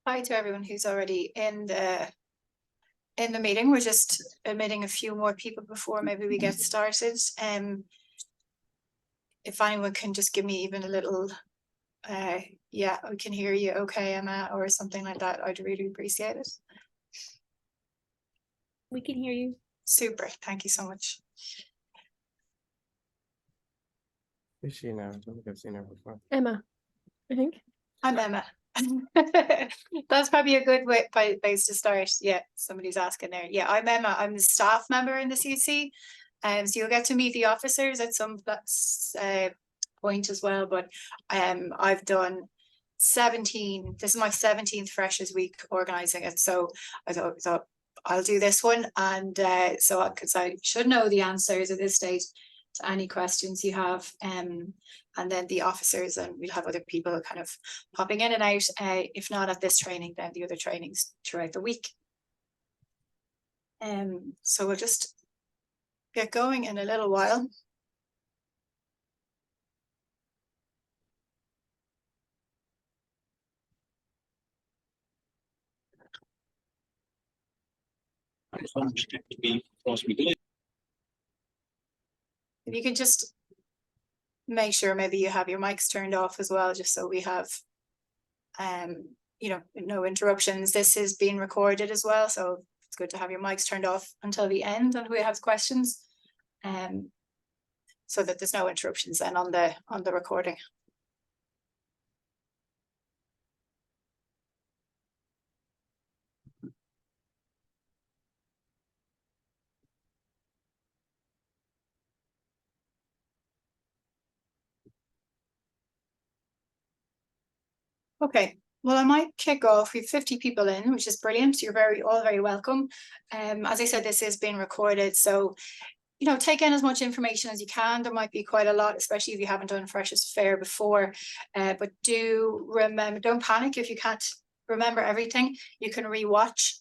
Hi to everyone who's already in the meeting. We're just admitting a few more people before maybe we get started. If anyone can just give me even a little, yeah, we can hear you okay, Emma, or something like that, I'd really appreciate it. We can hear you. Super, thank you so much. Who's she now? I don't think I've seen her before. Emma, I think. I'm Emma. That's probably a good place to start. Yeah, somebody's asking there. Yeah, I'm Emma. I'm the staff member in the CC. So you'll get to meet the officers at some point as well. But I've done 17. This is my 17th Freshers Week organising it. So I thought I'll do this one, and so because I should know the answers at this stage to any questions you have, and then the officers, and we'll have other people kind of popping in and out, if not at this training, then the other trainings throughout the week. So we'll just get going in a little while. If you can just make sure maybe you have your mics turned off as well, just so we have you know, no interruptions. This is being recorded as well, so it's good to have your mics turned off until the end and we have questions, so that there's no interruptions then on the recording. Okay, well, I might kick off. We have 50 people in, which is brilliant. You're all very welcome. As I said, this is being recorded, so you know, take in as much information as you can. There might be quite a lot, especially if you haven't done Freshers Fair before. But do remember, don't panic if you can't remember everything. You can rewatch,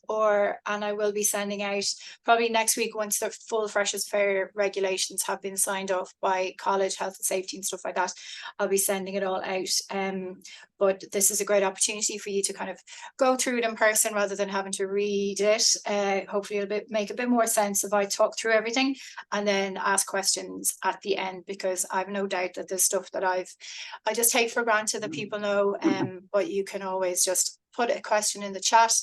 and I will be sending out probably next week, once the full Freshers Fair regulations have been signed off by college health and safety and stuff like that. I'll be sending it all out. But this is a great opportunity for you to kind of go through it in person rather than having to read it. Hopefully it'll make a bit more sense if I talk through everything and then ask questions at the end, because I've no doubt that there's stuff that I just take for granted that people know, but you can always just put a question in the chat.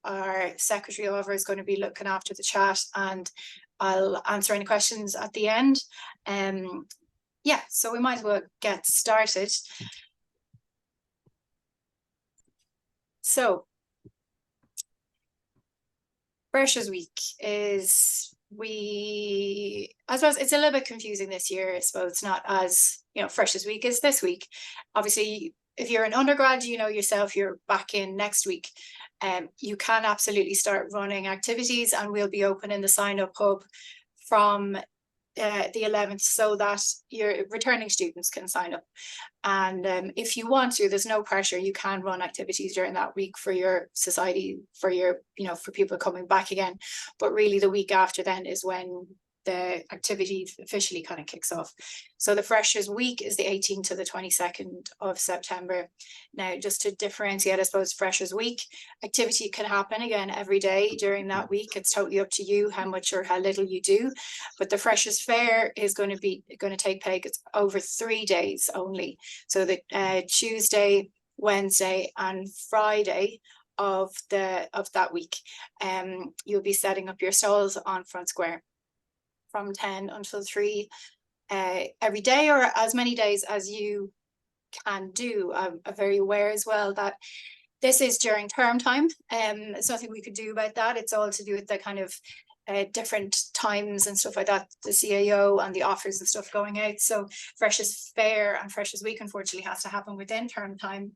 Our secretary over is going to be looking after the chat, and I'll answer any questions at the end. Yeah, so we might as well get started. So Freshers Week is, I suppose it's a little bit confusing this year. I suppose it's not as, you know, Freshers Week is this week. Obviously, if you're an undergrad, you know yourself, you're back in next week. You can absolutely start running activities, and we'll be open in the sign up hub from the 11th, so that your returning students can sign up. And if you want to, there's no pressure. You can run activities during that week for your society, for your, you know, for people coming back again. But really the week after then is when the activity officially kind of kicks off. So the Freshers Week is the 18th to the 22nd of September. Now, just to differentiate, I suppose, Freshers Week, activity can happen again every day during that week. It's totally up to you how much or how little you do. But the Freshers Fair is going to take place over 3 days only. So the Tuesday, Wednesday, and Friday of that week, you'll be setting up your stalls on Front Square from 10 until 3 every day, or as many days as you can do. I'm very aware as well that this is during term time. There's nothing we could do about that. It's all to do with the kind of different times and stuff like that, the CAO and the offers and stuff going out. So Freshers Fair and Freshers Week unfortunately has to happen within term time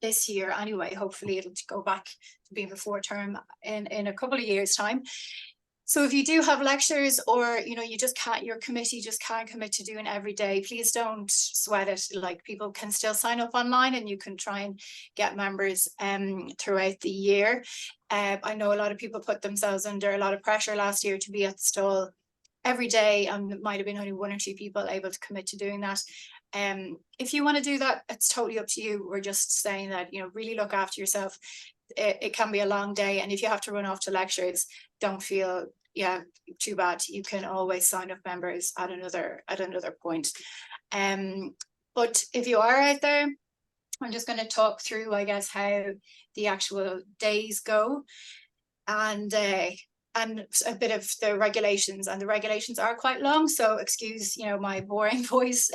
this year anyway. Hopefully it'll go back to being before term in a couple of years' time. So if you do have lectures, or you know, you just can't, your committee just can't commit to doing every day, please don't sweat it. Like, people can still sign up online, and you can try and get members throughout the year. I know a lot of people put themselves under a lot of pressure last year to be at the stall every day, and it might have been only 1 or 2 people able to commit to doing that. If you want to do that, it's totally up to you. We're just saying that, you know, really look after yourself. It can be a long day, and if you have to run off to lectures, don't feel too bad. You can always sign up members at another point. But if you are out there, I'm just going to talk through, I guess, how the actual days go, and a bit of the regulations. And the regulations are quite long, so excuse, you know, my boring voice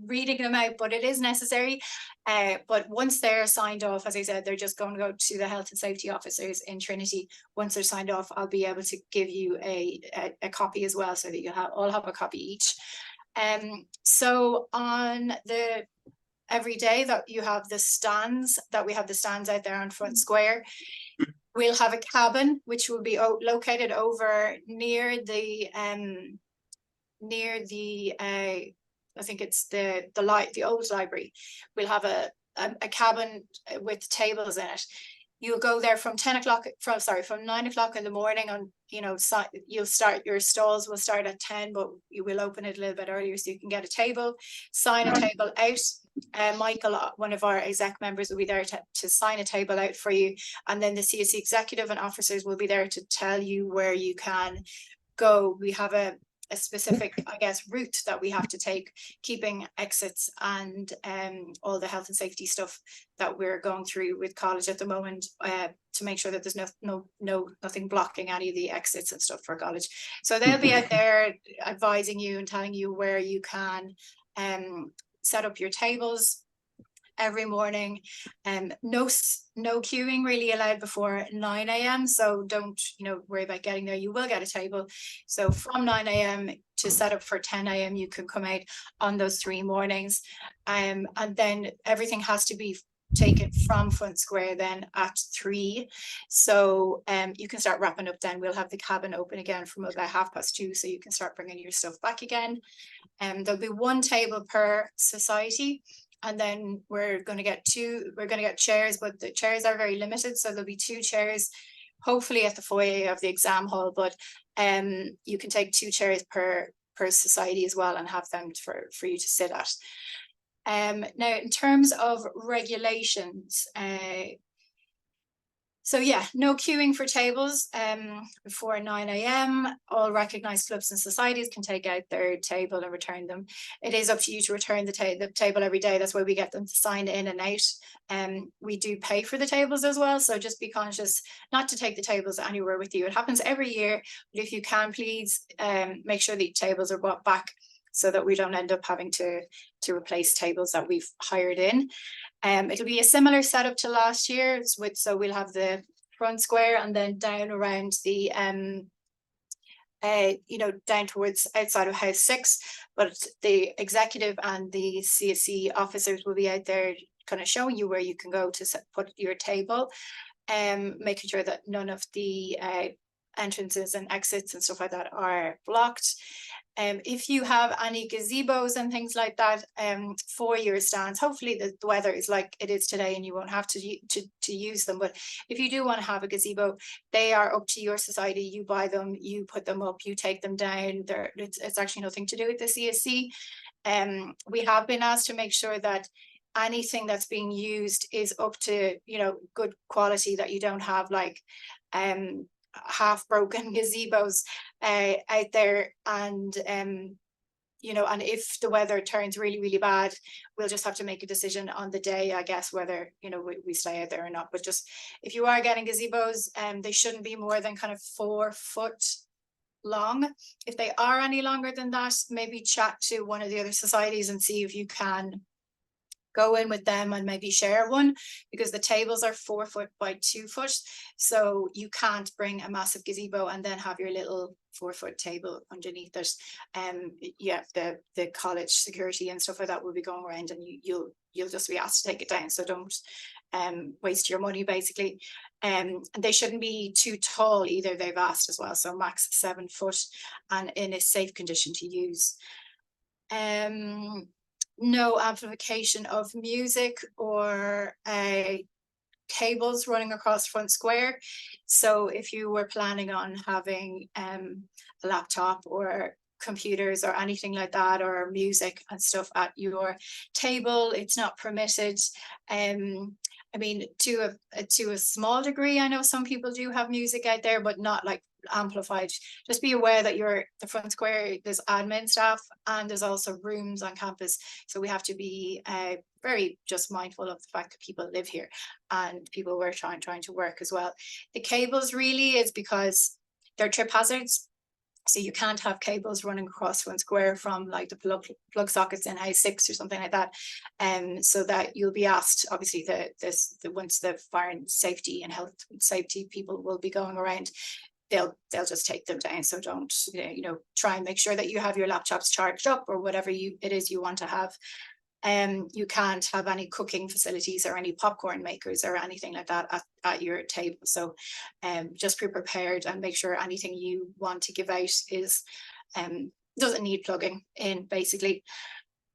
reading them out, but it is necessary. But once they're signed off, as I said, they're just going to go to the health and safety officers in Trinity. Once they're signed off, I'll be able to give you a copy as well, so that you all have a copy each. So on the every day that you have the stands, we have the stands out there on Front Square, we'll have a cabin which will be located over near the I think it's the old library. We'll have a cabin with tables in it. You'll go there from 9 o'clock in the morning. On, you know, you'll start, your stalls will start at 10, but you will open it a little bit earlier so you can get a table, sign a table out. Michael, one of our exec members, will be there to sign a table out for you, and then the CSC executive and officers will be there to tell you where you can go. We have a specific, I guess, route that we have to take, keeping exits and all the health and safety stuff that we're going through with college at the moment, to make sure that there's nothing blocking any of the exits and stuff for college. So they'll be out there advising you and telling you where you can set up your tables every morning. No queuing really allowed before 9 a.m. So don't, you know, worry about getting there. You will get a table. So from 9 a.m. to set up for 10 a.m. you can come out on those 3 mornings. And then everything has to be taken from Front Square then at 3. So you can start wrapping up then. We'll have the cabin open again from about 2:30, so you can start bringing your stuff back again. There'll be 1 table per society. And then we're going to get chairs, but the chairs are very limited. So there'll be 2 chairs, hopefully at the foyer of the exam hall, but you can take 2 chairs per society as well, and have them for you to sit at. Now, in terms of regulations, so yeah, no queuing for tables before 9 a.m. All recognised clubs and societies can take out their table and return them. It is up to you to return the table every day. That's why we get them to sign in and out. We do pay for the tables as well, so just be conscious not to take the tables anywhere with you. It happens every year, but if you can, please make sure the tables are brought back, so that we don't end up having to replace tables that we've hired in. It'll be a similar setup to last year, so we'll have the Front Square, and then down around the you know, down towards outside of House 6, but the executive and the CSC officers will be out there kind of showing you where you can go to put your table, making sure that none of the entrances and exits and stuff like that are blocked. If you have any gazebos and things like that for your stands, hopefully the weather is like it is today and you won't have to use them. But if you do want to have a gazebo, they are up to your society. You buy them, you put them up, you take them down. It's actually nothing to do with the CSC. We have been asked to make sure that anything that's being used is up to, you know, good quality, that you don't have like half broken gazebos out there. And you know, and if the weather turns really, really bad, we'll just have to make a decision on the day, I guess, whether, you know, we stay out there or not. But just, if you are getting gazebos, they shouldn't be more than kind of 4 foot long. If they are any longer than that, maybe chat to one of the other societies and see if you can go in with them and maybe share one, because the tables are 4 foot by 2 foot, so you can't bring a massive gazebo and then have your little 4 foot table underneath it. Yeah, the college security and stuff like that will be going around, and you'll just be asked to take it down, so don't waste your money basically. And they shouldn't be too tall either, they've asked as well, so max 7 foot and in a safe condition to use. No amplification of music or cables running across Front Square. So if you were planning on having a laptop or computers or anything like that, or music and stuff at your table. It's not permitted. I mean, to a small degree, I know some people do have music out there, but not like amplified. Just be aware that the front square, there's admin staff and there's also rooms on campus. So we have to be very just mindful of the fact that people live here and people were trying to work as well. The cables really is because they're trip hazards. So you can't have cables running across one square from like the plug sockets in house 6 or something like that. So that you'll be asked, obviously once the fire and safety and health and safety people will be going around, they'll just take them down. So don't, try and make sure that you have your laptops charged up or whatever it is you want to have. You can't have any cooking facilities or any popcorn makers or anything like that at your table. So just be prepared and make sure anything you want to give out is doesn't need plugging in, basically.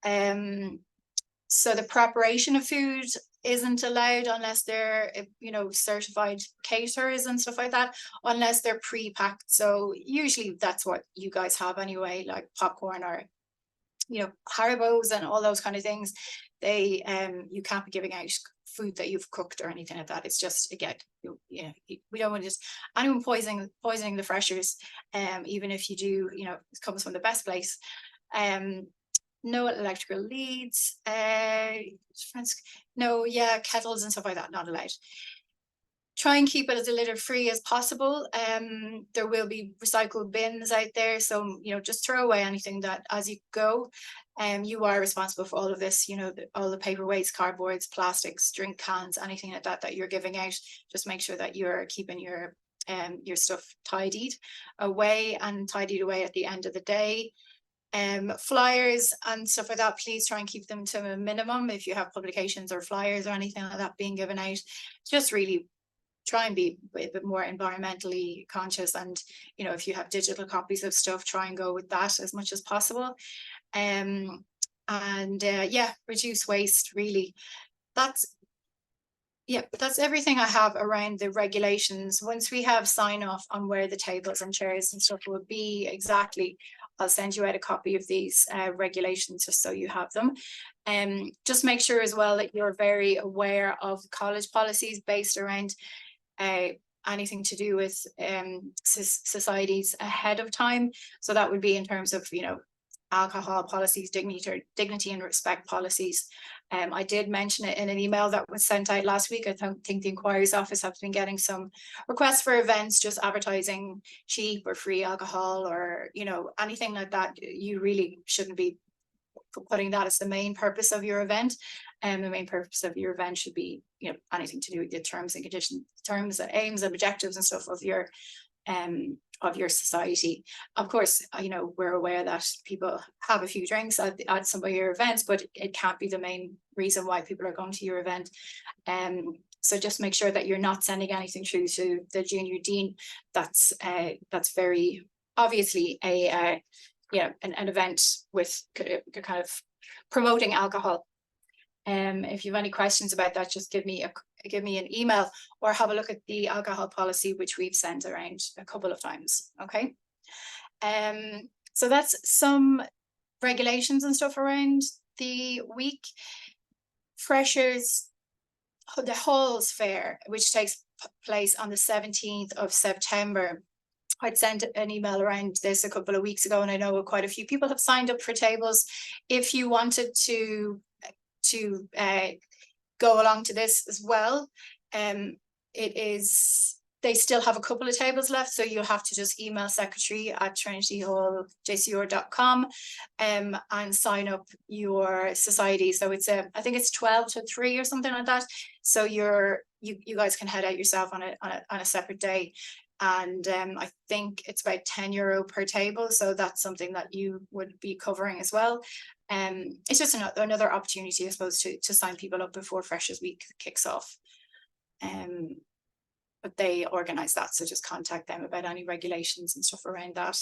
So the preparation of food isn't allowed unless they're certified caterers and stuff like that, unless they're pre-packed. So usually that's what you guys have anyway, like popcorn or Haribos and all those kind of things. They you can't be giving out food that you've cooked or anything like that. It's just, again, we don't want to just anyone poisoning the freshers, even if you do, it comes from the best place. No electrical leads, kettles and stuff like that, not allowed. Try and keep it as litter free as possible. There will be recycled bins out there, so just throw away anything that as you go. You are responsible for all of this, all the paperweights, cardboards, plastics, drink cans, anything like that you're giving out. Just make sure that you're keeping your stuff tidied away and tidied away at the end of the day. Flyers and stuff like that, please try and keep them to a minimum. If you have publications or flyers or anything like that being given out, just really try and be a bit more environmentally conscious. And if you have digital copies of stuff, try and go with that as much as possible. Reduce waste, really. That's everything I have around the regulations. Once we have sign off on where the tables and chairs and stuff will be exactly, I'll send you out a copy of these regulations just so you have them. Just make sure as well that you're very aware of college policies based around anything to do with societies ahead of time. So that would be in terms of alcohol policies, dignity and respect policies. I did mention it in an email that was sent out last week. I think the inquiries office has been getting some requests for events just advertising cheap or free alcohol or anything like that. You really shouldn't be putting that as the main purpose of your event. And the main purpose of your event should be anything to do with the terms and conditions, terms and aims and objectives and stuff of your society. Of course, we're aware that people have a few drinks at some of your events, but it can't be the main reason why people are going to your event. So just make sure that you're not sending anything through to the junior dean that's very obviously an event with kind of promoting alcohol. If you have any questions about that, just give me an email or have a look at the alcohol policy, which we've sent around a couple of times. Okay. So that's some regulations and stuff around the week. Freshers, the Halls Fair, which takes place on the 17th of September. I'd sent an email around this a couple of weeks ago, and I know quite a few people have signed up for tables. If you wanted to go along to this as well, they still have a couple of tables left, so you'll have to just email secretary@trinityhalljcur.com and sign up your society. So it's I think it's 12 to 3 or something like that. So you guys can head out yourself on a separate day. And I think it's about €10 per table, so that's something that you would be covering as well. It's just another opportunity, I suppose, to sign people up before Freshers Week kicks off. But they organise that, so just contact them about any regulations and stuff around that.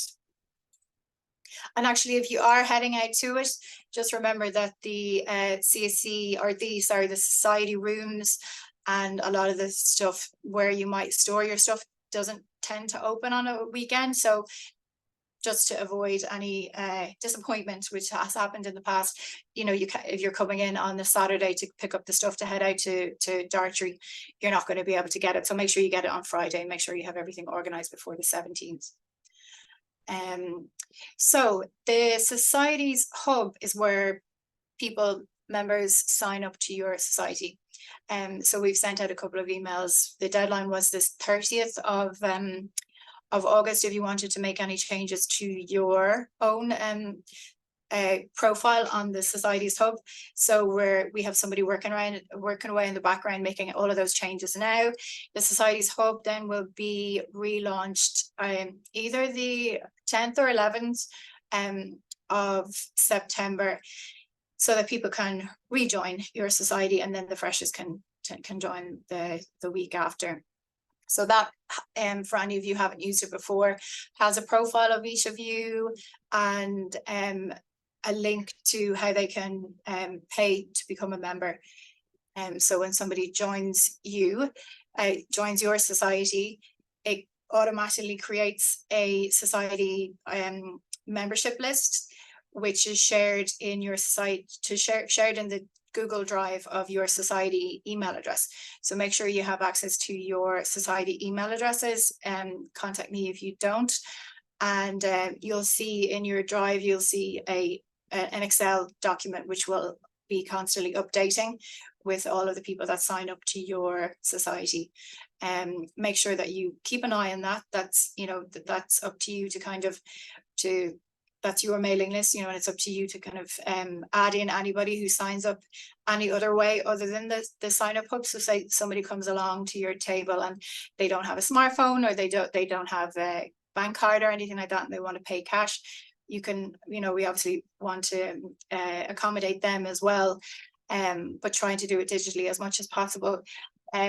And actually, if you are heading out to it, just remember that the CSC or the society rooms and a lot of the stuff where you might store your stuff doesn't tend to open on a weekend. So just to avoid any disappointment, which has happened in the past. You know, if you're coming in on the Saturday to pick up the stuff to head out to Dartry, you're not going to be able to get it. So make sure you get it on Friday. Make sure you have everything organized before the 17th. So the Societies Hub is where members sign up to your society. So we've sent out a couple of emails. The deadline was this 30th of August if you wanted to make any changes to your own profile on the Societies Hub. So we have somebody working away in the background making all of those changes now. The Societies Hub then will be relaunched either the 10th or 11th of September, so that people can rejoin your society, and then the freshers can join the week after. So that, for any of you who haven't used it before, has a profile of each of you and a link to how they can pay to become a member. So when somebody joins your society, it automatically creates a society membership list, which is shared in your site shared in the Google Drive of your society email address. So make sure you have access to your society email addresses, and contact me if you don't. And you'll see in your drive, you'll see an Excel document which will be constantly updating with all of the people that sign up to your society. Make sure that you keep an eye on that. That's, you know, that's up to you to kind of that's your mailing list, you know, and it's up to you to kind of add in anybody who signs up any other way other than the sign up hub. So say somebody comes along to your table and they don't have a smartphone, or they don't have a bank card or anything like that, and they want to pay cash. You can, you know, we obviously want to accommodate them as well, but trying to do it digitally as much as possible.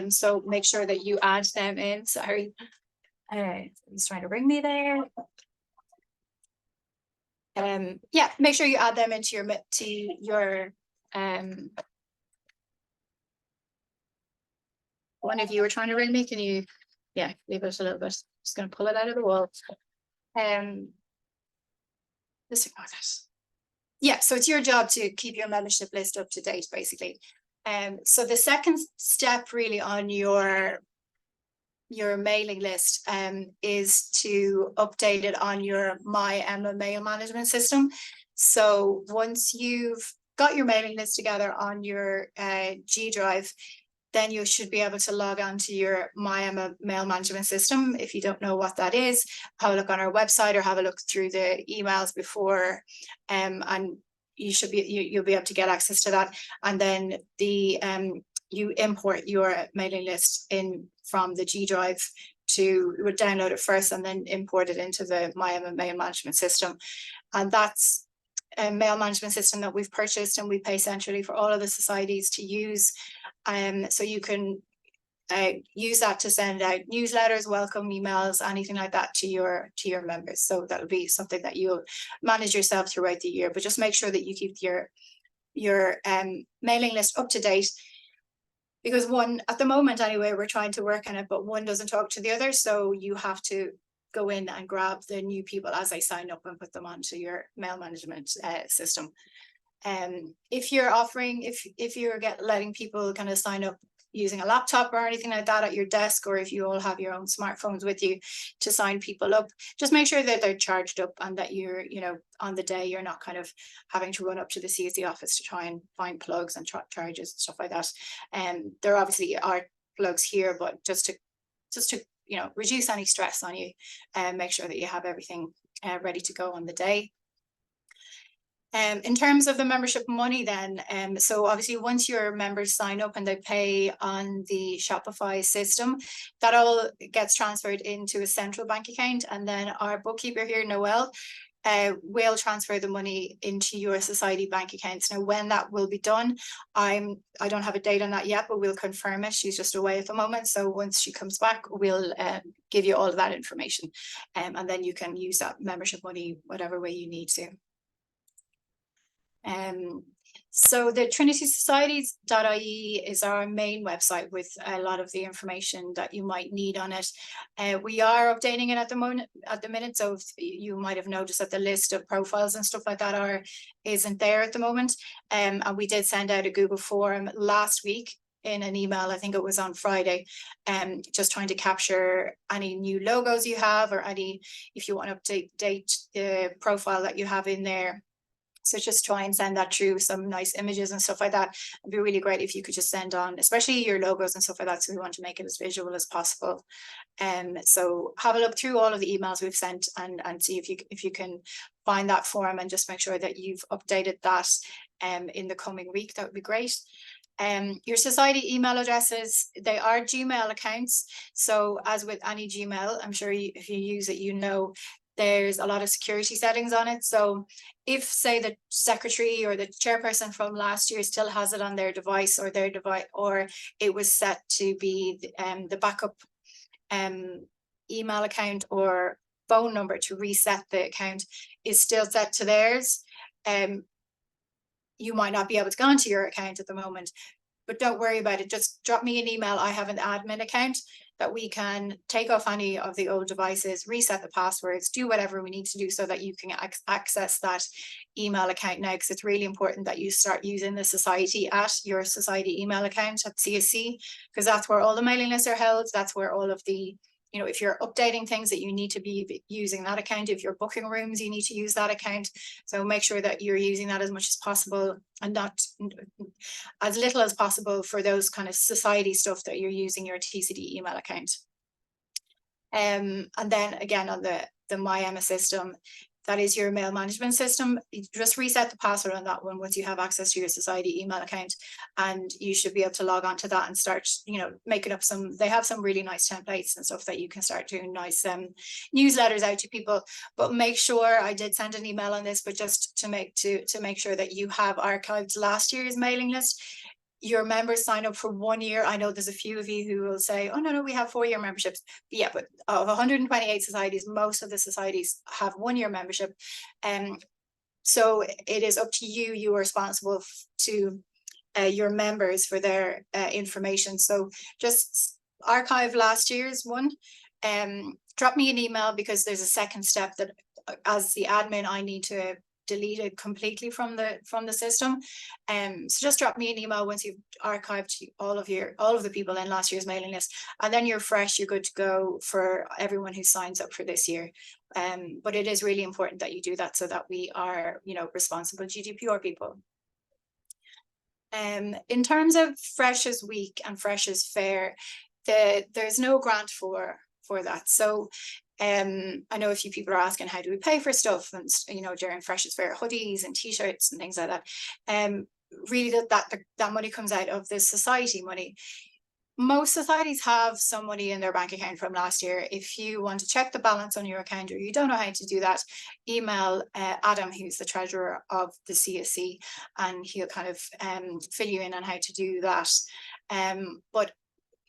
So make sure that you add them in. Sorry, he's trying to ring me there. Yeah, make sure you add them into your one of you were trying to ring me. Can you, yeah, leave it a little bit. Just gonna pull it out of the wall. Just ignore that. Yeah, so it's your job to keep your membership list up to date, basically. So the second step really on your mailing list is to update it on your MyEmma mail management system. So once you've got your mailing list together on your G Drive, then you should be able to log on to your MyEmma mail management system. If you don't know what that is, have a look on our website or have a look through the emails before, and you'll be able to get access to that. And then you import your mailing list in from the G Drive you would download it first and then import it into the MyEmma mail management system. And that's a mail management system that we've purchased and we pay centrally for all of the societies to use. So you can use that to send out newsletters, welcome emails, anything like that to your members. So that'll be something that you'll manage yourself throughout the year, but just make sure that you keep your mailing list up to date. Because one, at the moment anyway, we're trying to work on it, but one doesn't talk to the other. So you have to go in and grab the new people as they sign up and put them onto your mail management system. If you're offering, if you're letting people kind of sign up using a laptop or anything like that at your desk, or if you all have your own smartphones with you to sign people up, just make sure that they're charged up and that you're, you know, on the day you're not kind of having to run up to the CSE office to try and find plugs and charges and stuff like that. There obviously are plugs here, but just to you know, reduce any stress on you and make sure that you have everything ready to go on the day. In terms of the membership money then, so obviously once your members sign up and they pay on the Shopify system, that all gets transferred into a central bank account, and then our bookkeeper here, Noelle, will transfer the money into your society bank accounts. Now, when that will be done, I don't have a date on that yet, but we'll confirm it. She's just away at the moment, so once she comes back, we'll give you all of that information, and then you can use that membership money whatever way you need to. So the trinitysocieties.ie is our main website with a lot of the information that you might need on it. We are updating it at the minute, so you might have noticed that the list of profiles and stuff like that isn't there at the moment. And we did send out a Google form last week in an email, I think it was on Friday, just trying to capture any new logos you have, or if you want to update the profile that you have in there. So just try and send that through, some nice images and stuff like that. It'd be really great if you could just send on, especially your logos and stuff like that. So we want to make it as visual as possible. So have a look through all of the emails we've sent and see if you can find that form, and just make sure that you've updated that in the coming week. That would be great. Your society email addresses, they are Gmail accounts. So as with any Gmail, I'm sure if you use it, you know, there's a lot of security settings on it. So if, say, the secretary or the chairperson from last year still has it on their device, or it was set to be the backup email account or phone number to reset the account is still set to theirs, you might not be able to go into your account at the moment. But don't worry about it. Just drop me an email. I have an admin account that we can take off any of the old devices, reset the passwords, do whatever we need to do so that you can access that email account now, because it's really important that you start using the society at your society email account at CSC, because that's where all the mailing lists are held. That's where all of the, you know, if you're updating things, that you need to be using that account. If you're booking rooms, you need to use that account. So make sure that you're using that as much as possible, and not as little as possible for those kind of society stuff that you're using your TCD email account. And then again, on the MyEMMA system, that is your mail management system. You just reset the password on that one once you have access to your society email account, and you should be able to log on to that and start, you know, making up they have some really nice templates and stuff that you can start doing nice newsletters out to people. But make sure, I did send an email on this, but just to make sure that you have archived last year's mailing list. Your members sign up for 1 year. I know there's a few of you who will say, oh, no, we have 4-year memberships. But yeah, but of 128 societies, most of the societies have 1-year membership. So it is up to you. You are responsible to your members for their information. So just archive last year's one. Drop me an email, because there's a second step that as the admin, I need to delete it completely from the system. So just drop me an email once you've archived all of the people in last year's mailing list, and then you're fresh, you're good to go for everyone who signs up for this year. But it is really important that you do that, so that we are, you know, responsible GDPR people. In terms of Freshers Week and Freshers Fair, there's no grant for that. So I know a few people are asking, how do we pay for stuff? And, you know, during Freshers Fair, hoodies and t-shirts and things like that. Really that money comes out of the society money. Most societies have some money in their bank account from last year. If you want to check the balance on your account, or you don't know how to do that, email Adam, who's the treasurer of the CSC, and he'll kind of fill you in on how to do that. But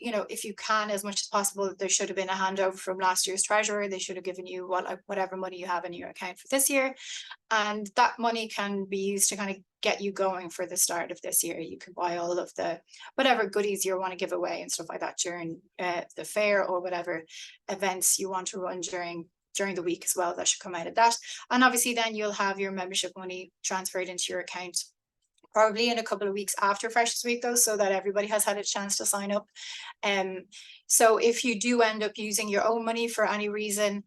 you know, if you can, as much as possible, there should have been a handover from last year's treasurer. They should have given you whatever money you have in your account for this year. And that money can be used to kind of get you going for the start of this year. You can buy all of the whatever goodies you want to give away and stuff like that during the fair, or whatever events you want to run during the week as well. That should come out of that. And obviously then you'll have your membership money transferred into your account probably in a couple of weeks after Freshers Week, though, so that everybody has had a chance to sign up. So if you do end up using your own money for any reason,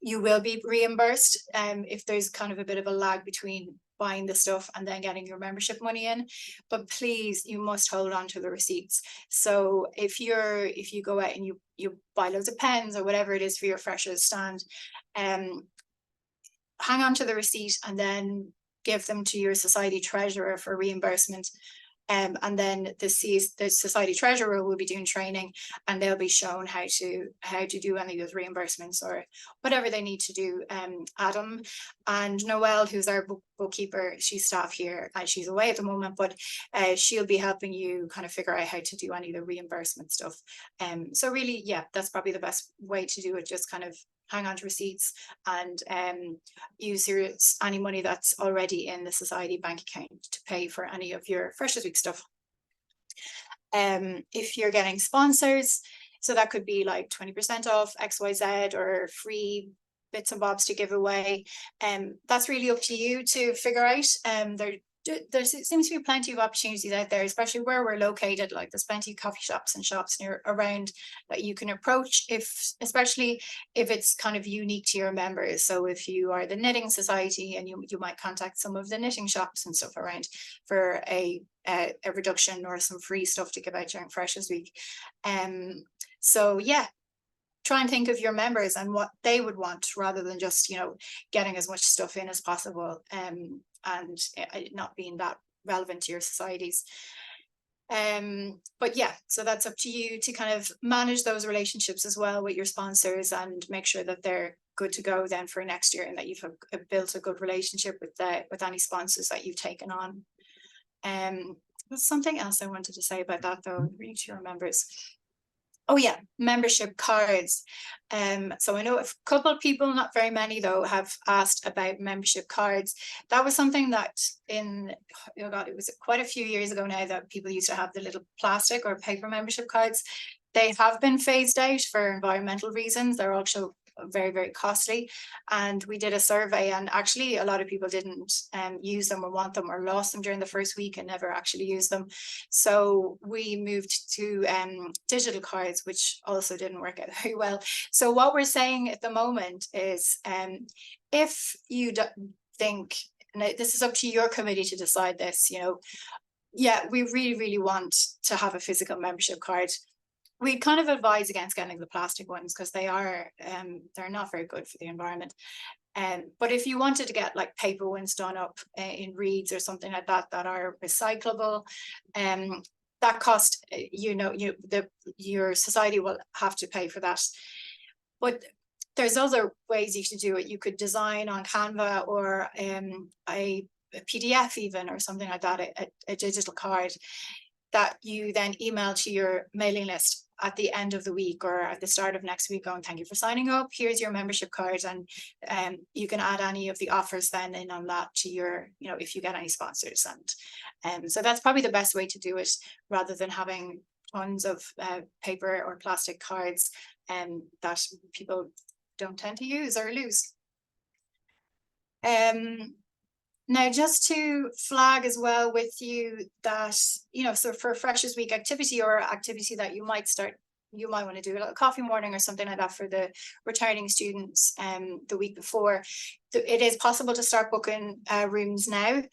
you will be reimbursed if there's kind of a bit of a lag between buying the stuff and then getting your membership money in. But please, you must hold on to the receipts. So if you go out and you buy loads of pens or whatever it is for your freshers stand, hang on to the receipt and then give them to your society treasurer for reimbursement. And then the society treasurer will be doing training, and they'll be shown how to do any of those reimbursements or whatever they need to do. Adam and Noelle, who's our bookkeeper, she's staff here, and she's away at the moment, but she'll be helping you kind of figure out how to do any of the reimbursement stuff. So really, yeah, that's probably the best way to do it. Just kind of hang on to receipts and use any money that's already in the society bank account to pay for any of your Freshers Week stuff. If you're getting sponsors, so that could be like 20% off XYZ or free bits and bobs to give away. That's really up to you to figure out. There seems to be plenty of opportunities out there, especially where we're located. Like there's plenty of coffee shops and shops near around that you can approach, especially if it's kind of unique to your members. So if you are the knitting society, and you might contact some of the knitting shops and stuff around for a reduction or some free stuff to give out during Freshers Week. So yeah, try and think of your members and what they would want, rather than just, you know, getting as much stuff in as possible and not being that relevant to your societies. But yeah, so that's up to you to kind of manage those relationships as well with your sponsors and make sure that they're good to go then for next year, and that you've built a good relationship with any sponsors that you've taken on. There's something else I wanted to say about that though, read to your members. Oh yeah, membership cards. So I know a couple of people, not very many though, have asked about membership cards. That was something that oh God, it was quite a few years ago now that people used to have the little plastic or paper membership cards. They have been phased out for environmental reasons. They're also very, very costly. And we did a survey, and actually a lot of people didn't use them or want them, or lost them during the first week and never actually used them. So we moved to digital cards, which also didn't work out very well. So what we're saying at the moment is if you think, and this is up to your committee to decide this, you know, yeah, we really, really want to have a physical membership card. We kind of advise against getting the plastic ones because they're not very good for the environment. But if you wanted to get like paper ones done up in reeds or something like that that are recyclable, that cost, you know, your society will have to pay for that. But there's other ways you should do it. You could design on Canva or a PDF even, or something like that, a digital card that you then email to your mailing list at the end of the week or at the start of next week, going, thank you for signing up, here's your membership card. And you can add any of the offers then in on that to your, you know, if you get any sponsors. And so that's probably the best way to do it, rather than having tons of paper or plastic cards that people don't tend to use or lose. Now, just to flag as well with you that, you know, so for Freshers Week activity or activity that you might want to do a little coffee morning or something like that for the returning students the week before, it is possible to start booking rooms now.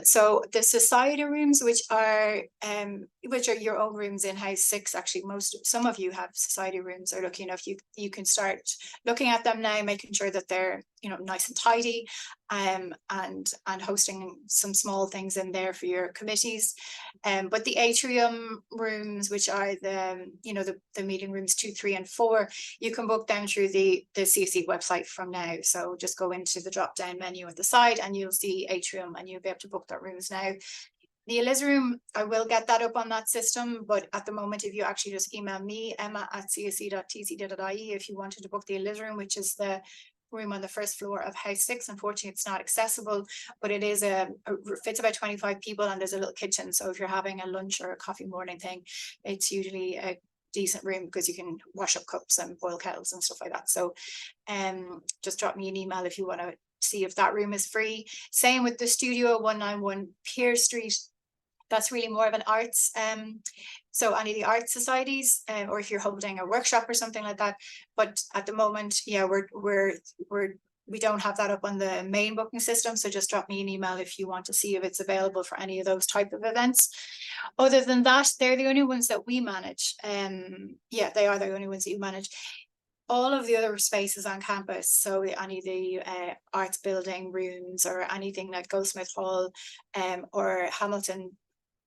So the society rooms, which are your own rooms in House 6, actually some of you have society rooms, are lucky enough you can start looking at them now, making sure that they're, you know, nice and tidy, and hosting some small things in there for your committees. But the atrium rooms, which are the, you know, the meeting rooms 2, 3, and 4, you can book them through the CSE website from now. So just go into the drop down menu at the side and you'll see atrium, and you'll be able to book that rooms now. The Eliza room, I will get that up on that system, but at the moment, if you actually just email me, emma@csc.tcd.ie, if you wanted to book the Eliza room, which is the room on the first floor of House 6. Unfortunately, it's not accessible, but it is fits about 25 people, and there's a little kitchen. So if you're having a lunch or a coffee morning thing, it's usually a decent room because you can wash up cups and boil kettles and stuff like that. So just drop me an email if you want to see if that room is free. Same with the studio, 191 Pier Street. That's really more of an arts, so any of the art societies, or if you're holding a workshop or something like that. But at the moment, yeah, we don't have that up on the main booking system. So just drop me an email if you want to see if it's available for any of those type of events. Other than that, they're the only ones that we manage. Yeah, they are the only ones that you manage. All of the other spaces on campus, so any of the arts building rooms or anything like Goldsmith Hall or Hamilton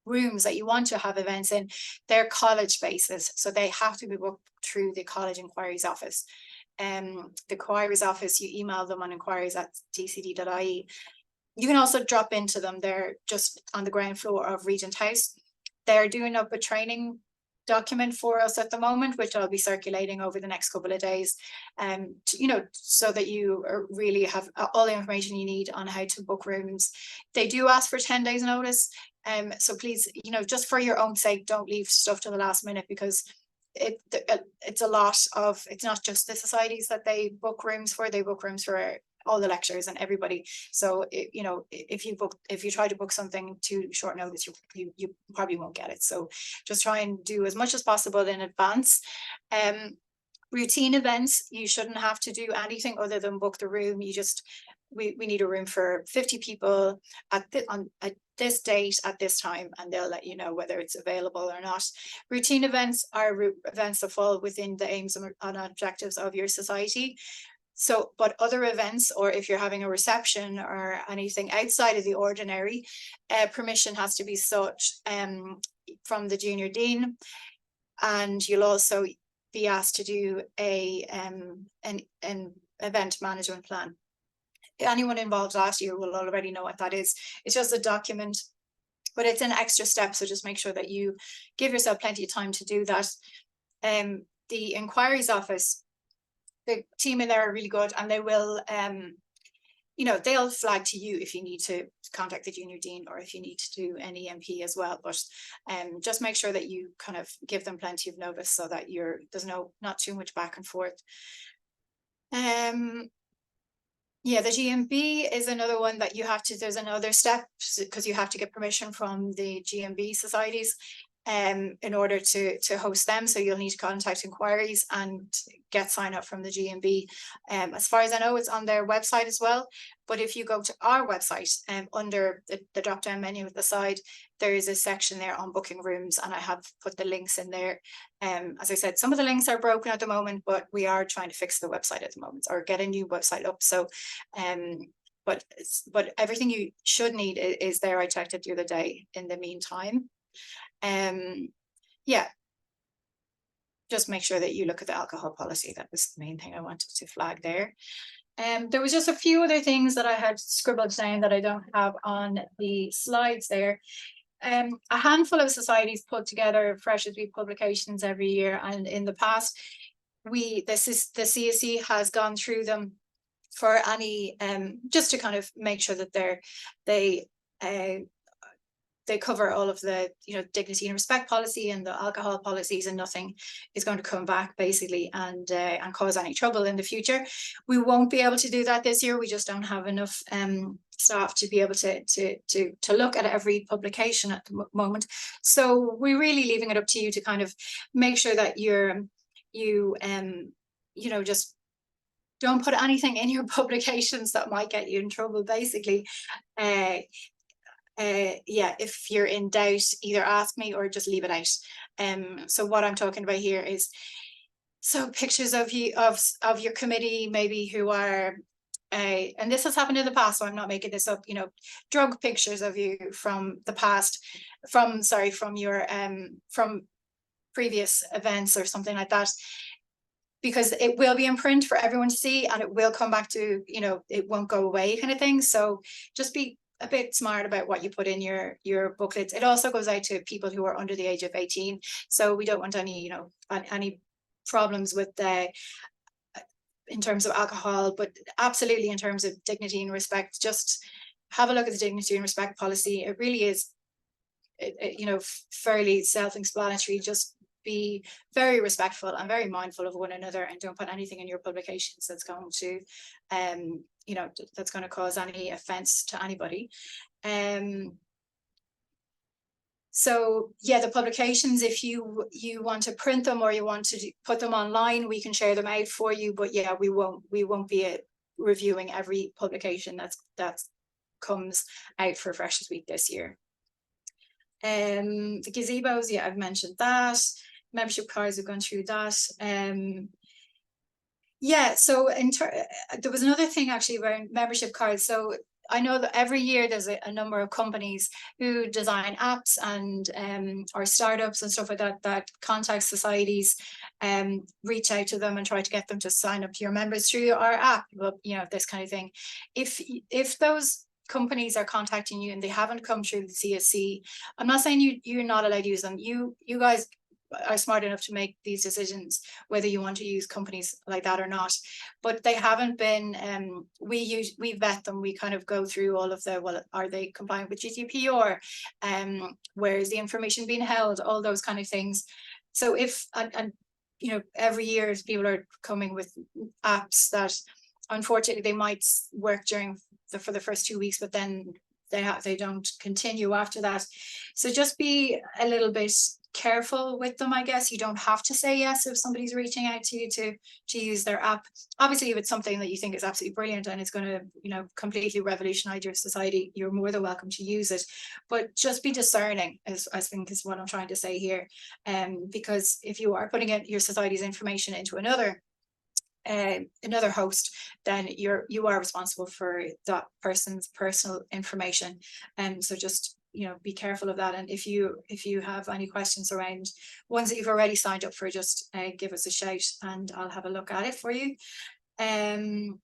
rooms that you want to have events in, they're college spaces, so they have to be booked through the college inquiries office. The inquiries office, you email them on inquiries@tcd.ie. You can also drop into them. They're just on the ground floor of Regent House. They're doing up a training document for us at the moment, which I'll be circulating over the next couple of days, you know, so that you really have all the information you need on how to book rooms. They do ask for 10 days notice, so please, you know, just for your own sake, don't leave stuff to the last minute, because it's a lot of, it's not just the societies that they book rooms for, they book rooms for all the lecturers and everybody. So you know, if you try to book something too short notice, you probably won't get it. So just try and do as much as possible in advance. Routine events, you shouldn't have to do anything other than book the room. You just, we need a room for 50 people at this date at this time, and they'll let you know whether it's available or not. Routine events are events that fall within the aims and objectives of your society. So, but other events, or if you're having a reception or anything outside of the ordinary, permission has to be sought from the junior dean, and you'll also be asked to do an event management plan. Anyone involved last year will already know what that is. It's just a document, but it's an extra step. So just make sure that you give yourself plenty of time to do that. The inquiries office, the team in there are really good, and they will, you know, they'll flag to you if you need to contact the junior dean, or if you need to do any MP as well. But just make sure that you kind of give them plenty of notice, so that there's not too much back and forth. Yeah, the GMB is another one that you have to, there's another step, because you have to get permission from the GMB societies in order to host them. So you'll need to contact inquiries and get sign up from the GMB. As far as I know, it's on their website as well. But if you go to our website, under the drop down menu at the side, there is a section there on booking rooms, and I have put the links in there. As I said, some of the links are broken at the moment, but we are trying to fix the website at the moment, or get a new website up. So but everything you should need is there. I checked it the other day in the meantime. Yeah, just make sure that you look at the alcohol policy. That was the main thing I wanted to flag there. There was just a few other things that I had scribbled down that I don't have on the slides there. A handful of societies put together Freshers Week publications every year, and in the past, the CSE has gone through them for any just to kind of make sure that they cover all of the, you know, dignity and respect policy and the alcohol policies, and nothing is going to come back basically and cause any trouble in the future. We won't be able to do that this year. We just don't have enough staff to be able to look at every publication at the moment. So we're really leaving it up to you to kind of make sure that you know, just don't put anything in your publications that might get you in trouble, basically. Yeah, if you're in doubt, either ask me or just leave it out. So what I'm talking about here is, so pictures of you of your committee, maybe who are and this has happened in the past, so I'm not making this up, you know, drug pictures of you from the past, from your from previous events or something like that, because it will be in print for everyone to see, and it will come back to, you know, it won't go away kind of thing. So just be a bit smart about what you put in your booklets. It also goes out to people who are under the age of 18. So we don't want any, you know, any problems with in terms of alcohol, but absolutely in terms of dignity and respect. Just have a look at the dignity and respect policy. It really is, you know, fairly self-explanatory. Just be very respectful and very mindful of one another, and don't put anything in your publications that's going to you know, that's going to cause any offense to anybody. So yeah, the publications, if you want to print them or you want to put them online, we can share them out for you. But yeah, we won't be reviewing every publication that comes out for Freshers Week this year. The gazebos, yeah, I've mentioned that. Membership cards, we've gone through that. Yeah, so there was another thing actually around membership cards. So I know that every year there's a number of companies who design apps and or startups and stuff like that contact societies, reach out to them and try to get them to sign up to your members through our app, you know, this kind of thing. If those companies are contacting you and they haven't come through the CSC, I'm not saying you're not allowed to use them. You guys are smart enough to make these decisions, whether you want to use companies like that or not. But they haven't been, we vet them, we kind of go through all of the, well, are they compliant with GDPR? Where is the information being held? All those kind of things. So if, and you know, every year people are coming with apps that unfortunately they might work for the first 2 weeks, but then they don't continue after that. So just be a little bit careful with them, I guess. You don't have to say yes if somebody's reaching out to you to use their app. Obviously, if it's something that you think is absolutely brilliant and it's going to, you know, completely revolutionize your society, you're more than welcome to use it. But just be discerning, I think is what I'm trying to say here. Because if you are putting your society's information into another host, then you are responsible for that person's personal information. And so just, you know, be careful of that. And if you have any questions around ones that you've already signed up for, just give us a shout and I'll have a look at it for you. The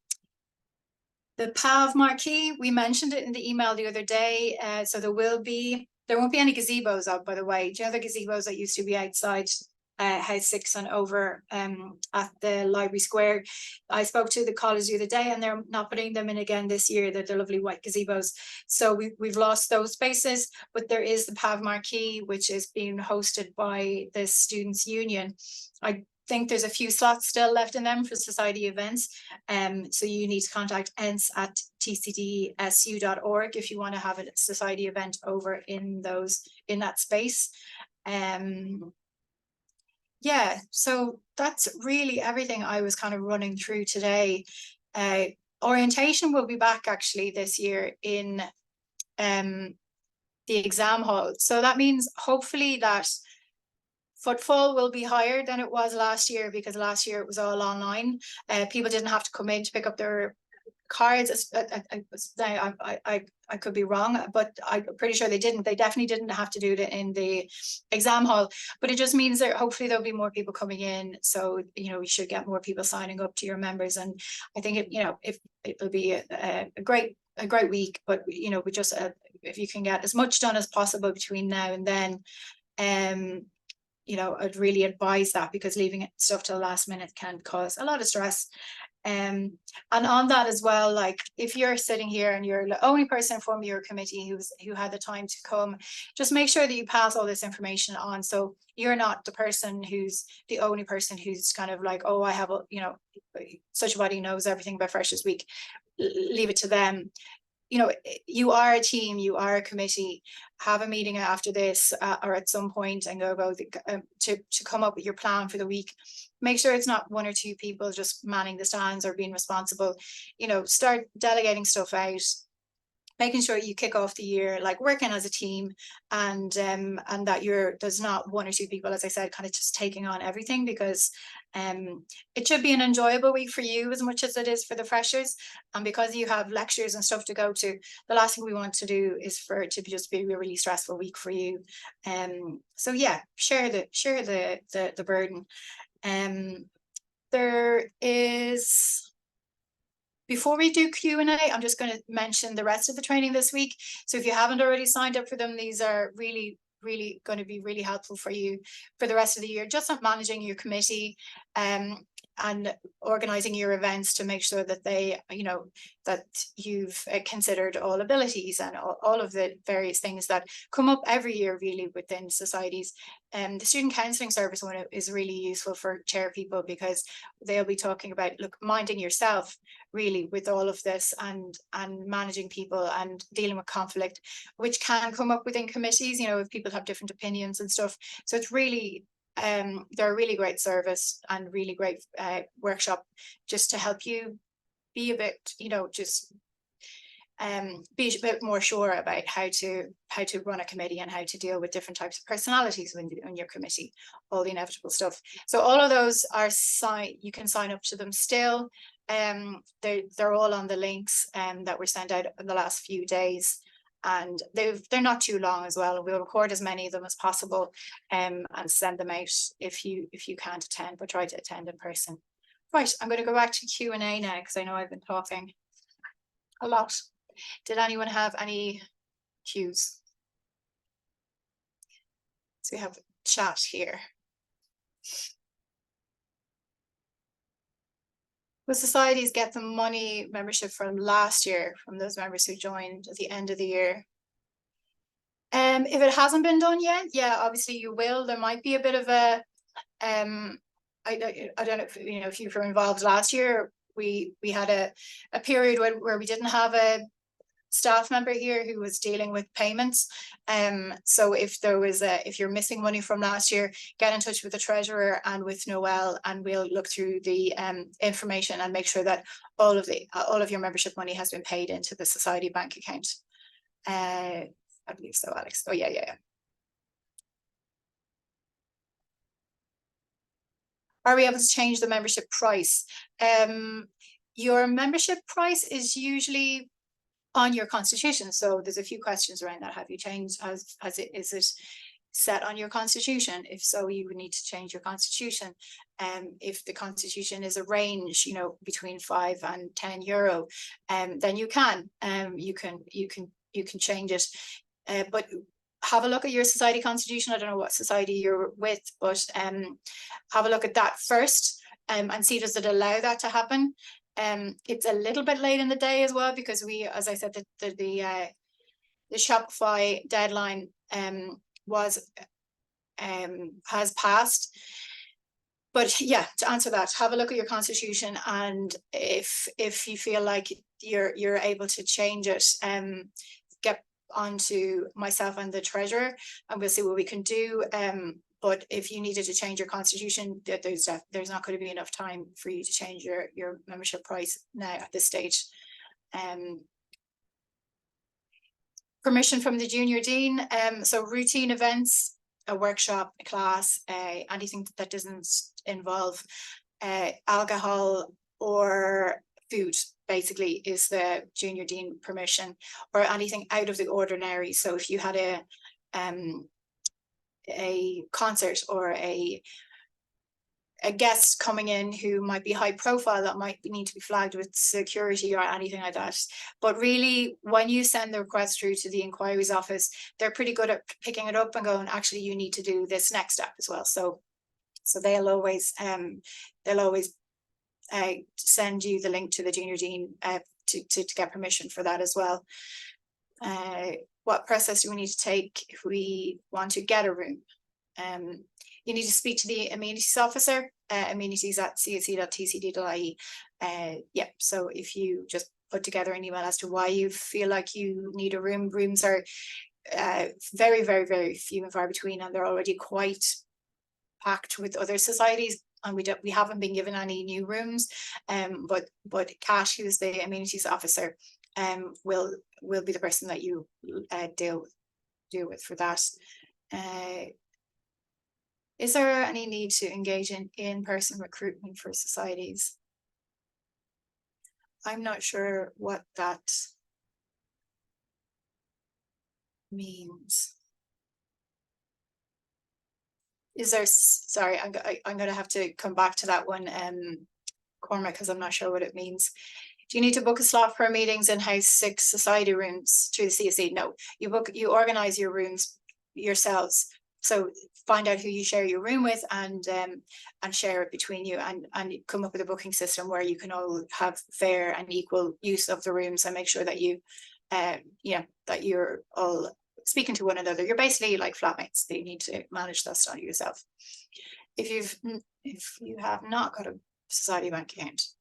PAV marquee, we mentioned it in the email the other day. So there won't be any gazebos up, by the way. Do you know the gazebos that used to be outside House 6 and over at the Library Square? I spoke to the college the other day and they're not putting them in again this year. They're lovely white gazebos. So we've lost those spaces, but there is the PAV marquee, which is being hosted by the Students' Union. I think there's a few slots still left in them for society events. So you need to contact ents@tcdsu.org if you want to have a society event over in that space. Yeah, so that's really everything I was kind of running through today. Orientation will be back actually this year in the exam hall. So that means hopefully that footfall will be higher than it was last year, because last year it was all online. People didn't have to come in to pick up their cards. I could be wrong, but I'm pretty sure they didn't. They definitely didn't have to do it in the exam hall. But it just means that hopefully there'll be more people coming in. So, you know, we should get more people signing up to your members. And I think it'll be a great week. But you know, we just if you can get as much done as possible between now and then, you know, I'd really advise that, because leaving stuff till the last minute can cause a lot of stress. And on that as well, like if you're sitting here and you're the only person from your committee who had the time to come, just make sure that you pass all this information on. So you're not the person who's the only person who's kind of like, oh, I have a, you know, such a body knows everything about Freshers Week. Leave it to them. You know, you are a team, you are a committee. Have a meeting after this or at some point and go to come up with your plan for the week. Make sure it's not one or two people just manning the stands or being responsible. You know, start delegating stuff out, making sure you kick off the year like working as a team, and that there's not one or two people, as I said, kind of just taking on everything, because it should be an enjoyable week for you as much as it is for the freshers. And because you have lectures and stuff to go to, the last thing we want to do is for it to just be a really stressful week for you. So yeah, share the burden. There is, before we do Q&A, I'm just going to mention the rest of the training this week. So if you haven't already signed up for them, these are really going to be really helpful for you for the rest of the year, just on managing your committee and organizing your events to make sure that they, you know, that you've considered all abilities and all of the various things that come up every year really within societies. The student counselling service one is really useful for chair people, because they'll be talking about, look, minding yourself really with all of this and managing people and dealing with conflict, which can come up within committees, you know, if people have different opinions and stuff. So it's really, they're a really great service and really great workshop just to help you be a bit, you know, just be a bit more sure about how to run a committee and how to deal with different types of personalities in your committee, all the inevitable stuff. So all of those are you can sign up to them still. They're all on the links that were sent out in the last few days, and they're not too long as well. We'll record as many of them as possible and send them out if you can't attend, but try to attend in person. Right, I'm going to go back to Q&A now, because I know I've been talking a lot. Did anyone have any cues? So we have chat here. Will societies get the money membership from last year, from those members who joined at the end of the year? If it hasn't been done yet, yeah, obviously you will. There might be a bit of a, I don't know if, you know, if you were involved last year, we had a period where we didn't have a staff member here who was dealing with payments. So if you're missing money from last year, get in touch with the treasurer and with Noel, and we'll look through the information and make sure that all of your membership money has been paid into the society bank account. I believe so, Alex. Oh yeah. Are we able to change the membership price? Your membership price is usually on your constitution. So there's a few questions around that. Have you changed, is it set on your constitution? If so, you would need to change your constitution. If the constitution is a range, you know, between €5 and €10, then you can change it. But have a look at your society constitution. I don't know what society you're with, but have a look at that first, and see, does it allow that to happen? It's a little bit late in the day as well, because we, as I said, the Shopify deadline has passed. But yeah, to answer that, have a look at your constitution, and if you feel like you're able to change it, get onto myself and the treasurer, and we'll see what we can do. But if you needed to change your constitution, there's not going to be enough time for you to change your membership price now at this stage. Permission from the junior dean. So routine events, a workshop, a class, anything that doesn't involve alcohol or food, basically, is the junior dean permission, or anything out of the ordinary. So if you had a concert or a guest coming in who might be high profile, that might need to be flagged with security or anything like that. But really, when you send the request through to the inquiries office, they're pretty good at picking it up and going, actually, you need to do this next step as well. So they'll always send you the link to the junior dean to get permission for that as well. What process do we need to take if we want to get a room? You need to speak to the amenities officer, amenities@csc.tcd.ie. Yeah, so if you just put together an email as to why you feel like you need a room, rooms are very, very, very few and far between, and they're already quite packed with other societies, and we haven't been given any new rooms. But Cash, who's the amenities officer, will be the person that you deal with for that. Is there any need to engage in in-person recruitment for societies? I'm not sure what that means. Is there, sorry, I'm going to have to come back to that one, Cormac, because I'm not sure what it means. Do you need to book a slot for meetings in house 6 society rooms through the CSC? No, you organize your rooms yourselves. So find out who you share your room with, and share it between you, and come up with a booking system where you can all have fair and equal use of the rooms, and make sure that you that you're all speaking to one another. You're basically like flatmates. They need to manage that stuff yourself. If you have not got a society bank account,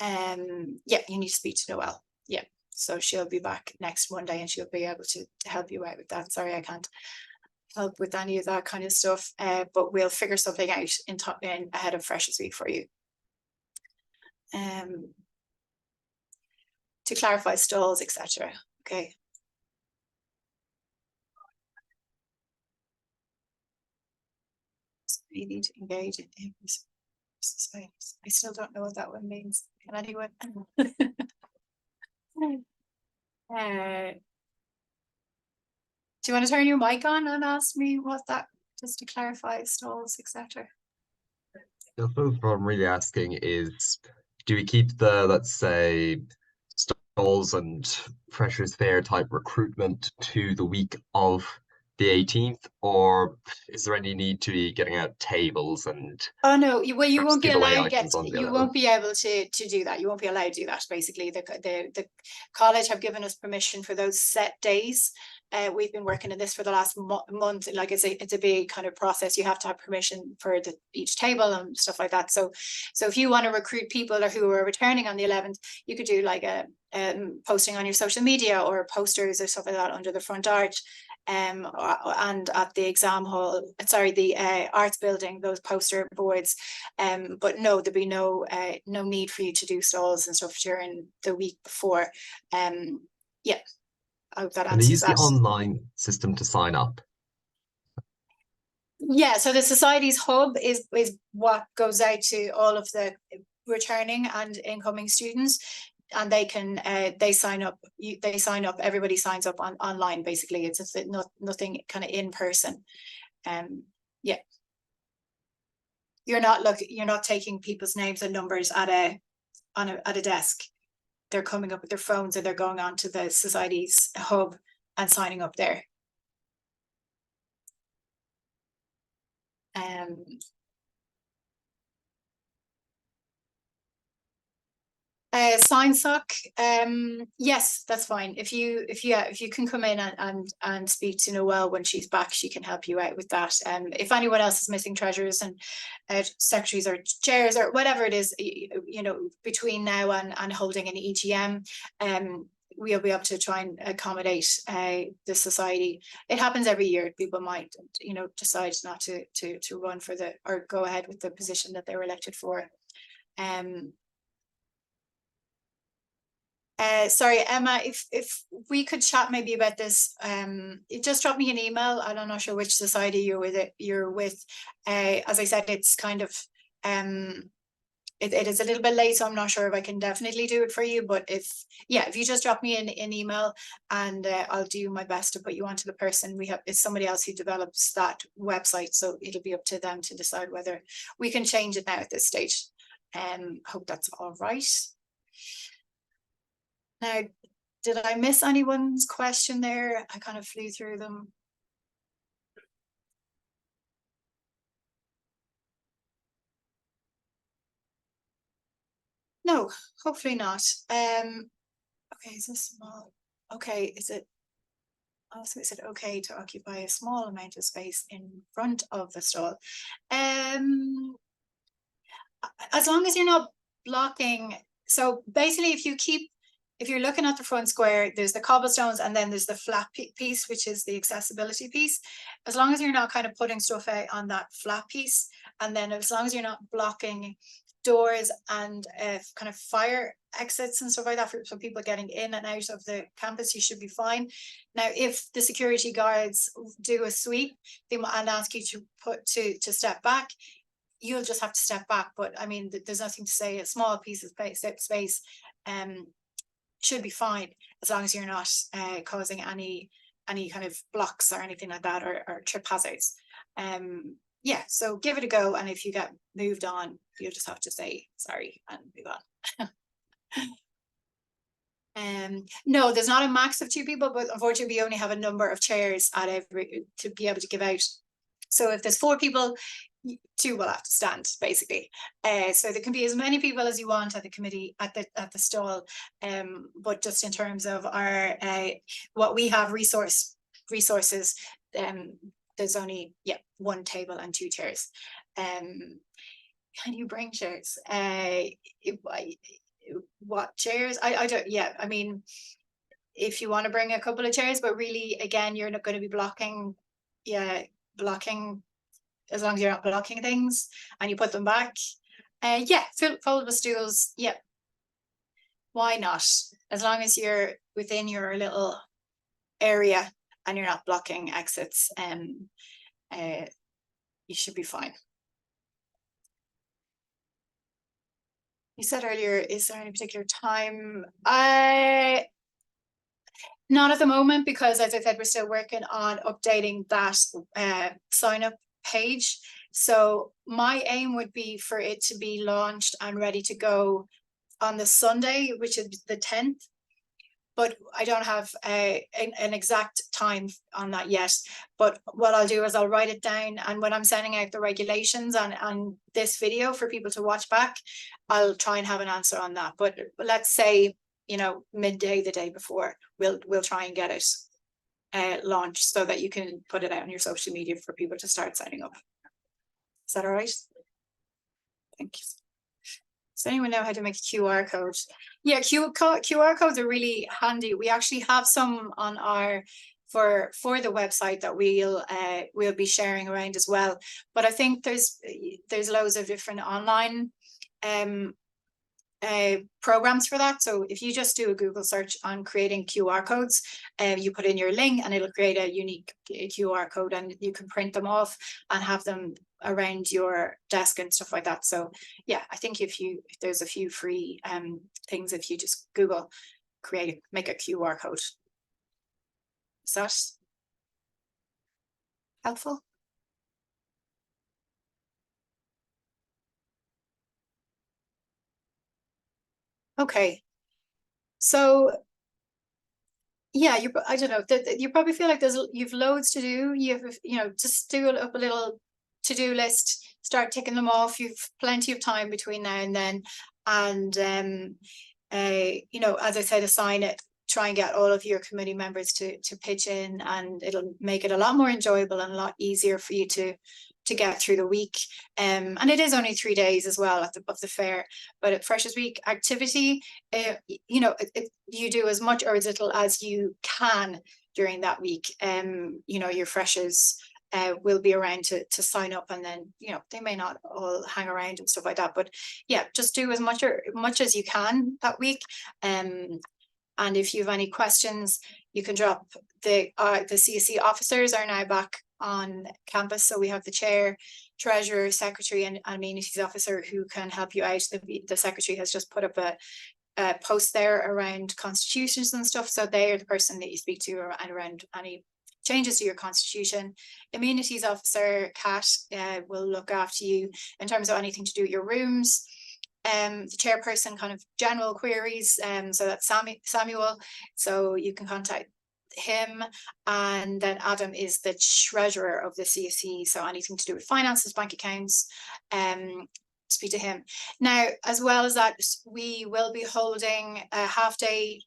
yeah, you need to speak to Noel. Yeah, so she'll be back next Monday, and she'll be able to help you out with that. Sorry, I can't help with any of that kind of stuff, but we'll figure something out in ahead of Freshers Week for you. To clarify stalls, etc. Okay. So you need to engage in societies. I still don't know what that one means. Can anyone? Do you want to turn your mic on and ask me what that, just to clarify stalls, etc.? I suppose what I'm really asking is, do we keep the, let's say, stalls and Freshers Fair type recruitment to the week of the 18th, or is there any need to be getting out tables and Oh no, you perhaps won't be giveaway allowed items on the you 11th? won't be able to do that. You won't be allowed to do that. Basically, the college have given us permission for those set days. We've been working on this for the last month. Like it's a big kind of process. You have to have permission for each table and stuff like that. So if you want to recruit people or who are returning on the 11th, you could do like a posting on your social media or posters or stuff like that under the front arch. And at the exam hall, sorry, the arts building, those poster boards. But no, there'd be no need for you to do stalls and stuff during the week before. Yeah, I hope that And they answers use the that. online system to sign up. Yeah, so the Society's hub is what goes out to all of the returning and incoming students, and they can they sign up. Everybody signs up online. Basically, it's just nothing kind of in person. Yeah, you're not taking people's names and numbers at a desk. They're coming up with their phones, or they're going on to the Society's hub and signing up there. Sign sock, yes, that's fine. If you can come in and speak to Noelle when she's back, she can help you out with that. If anyone else is missing treasurers and secretaries or chairs or whatever it is, you know, between now and holding an EGM, we'll be able to try and accommodate the society. It happens every year. People might, you know, decide not to run for or go ahead with the position that they were elected for. Sorry, Emma, if we could chat maybe about this, just drop me an email. I'm not sure which society you're with. As I said, it's kind of it is a little bit late, so I'm not sure if I can definitely do it for you. But if you just drop me an email, and I'll do my best to put you onto the person. It's somebody else who develops that website, so it'll be up to them to decide whether we can change it now at this stage. Hope that's all right. Now, did I miss anyone's question there? I kind of flew through them. No, hopefully not. Okay, is this small? Okay, is it? Also, is it okay to occupy a small amount of space in front of the stall? As long as you're not blocking. So basically, if you're looking at the front square, there's the cobblestones, and then there's the flat piece, which is the accessibility piece. As long as you're not kind of putting stuff out on that flat piece, and then as long as you're not blocking doors and kind of fire exits and stuff like that for people getting in and out of the campus, you should be fine. Now, if the security guards do a sweep and ask you to step back, you'll just have to step back. But I mean, there's nothing to say. A small piece of space should be fine, as long as you're not causing any kind of blocks or anything like that, or trip hazards. Yeah, so give it a go, and if you get moved on, you'll just have to say sorry and move on. No, there's not a max of 2 people, but unfortunately we only have a number of chairs to be able to give out. So if there's 4 people, 2 will have to stand, basically. So there can be as many people as you want at the committee at the stall, but just in terms of our what we have resources, there's only 1 table and 2 chairs. Can you bring chairs? What chairs? I don't. Yeah, I mean, if you want to bring a couple of chairs, but really, again, you're not going to be blocking. Yeah, blocking. As long as you're not blocking things and you put them back. Yeah, foldable stools. Yeah. Why not? As long as you're within your little area and you're not blocking exits, you should be fine. You said earlier, is there any particular time? Not at the moment, because as I said, we're still working on updating that sign up page. So my aim would be for it to be launched and ready to go on the Sunday, which is the 10th. but I don't have an exact time on that yet. But what I'll do is I'll write it down, and when I'm sending out the regulations on this video for people to watch back, I'll try and have an answer on that. But let's say, you know, midday the day before, we'll try and get it launched so that you can put it out on your social media for people to start signing up. Is that all right? Thank you. Does anyone know how to make a QR code? Yeah, QR codes are really handy. We actually have some on our for the website that we'll be sharing around as well. But I think there's loads of different online programs for that. So if you just do a Google search on creating QR codes, you put in your link and it'll create a unique QR code, and you can print them off and have them around your desk and stuff like that. So yeah, I think if there's a few free things, if you just Google make a QR code. Is that helpful? Okay, so yeah, I don't know, you probably feel like you've loads to do. Just do up a little to-do list, start ticking them off. You've plenty of time between now and then, and as I said, assign it. Try and get all of your committee members to pitch in, and it'll make it a lot more enjoyable and a lot easier for you to get through the week. And it is only 3 days as well of the fair, but at Freshers Week activity, you do as much or as little as you can during that week. Your freshers will be around to sign up, and then they may not all hang around and stuff like that, but yeah, just do as much as you can that week. And if you have any questions, you can drop the CSC officers are now back on campus. So we have the chair, treasurer, secretary, and amenities officer who can help you out. The secretary has just put up a post there around constitutions and stuff. So they are the person that you speak to around any changes to your constitution. Amenities officer, Kat, will look after you in terms of anything to do with your rooms. The chairperson, kind of general queries, so that's Samuel, so you can contact him. And then Adam is the treasurer of the CSC, so anything to do with finances, bank accounts, speak to him. Now, as well as that, we will be holding a half-day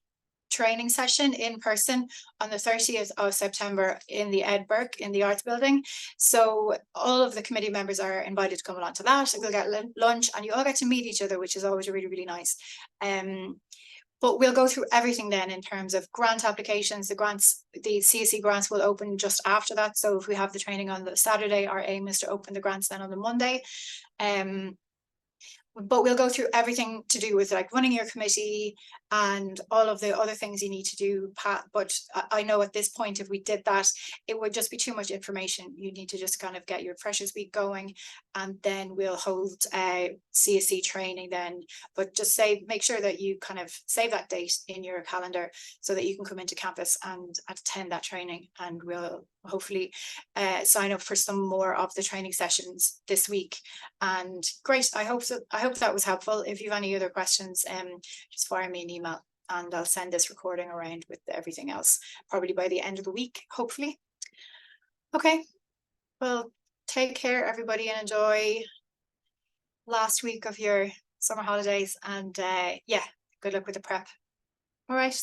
training session in person on the 30th of September in the Ed Burke in the Arts Building. So all of the committee members are invited to come along to that. We'll get lunch and you all get to meet each other, which is always really, really nice. But we'll go through everything then in terms of grant applications. The CSC grants will open just after that. So if we have the training on the Saturday, our aim is to open the grants then on the Monday. But we'll go through everything to do with like running your committee and all of the other things you need to do, Pat. But I know at this point, if we did that, it would just be too much information. You need to just kind of get your Freshers Week going, and then we'll hold CSC training then. But just make sure that you kind of save that date in your calendar so that you can come into campus and attend that training, and we'll hopefully sign up for some more of the training sessions this week. And great, I hope that was helpful. If you have any other questions, just fire me an email and I'll send this recording around with everything else, probably by the end of the week, hopefully. Okay, well, take care everybody and enjoy last week of your summer holidays, and yeah, good luck with the prep. All right.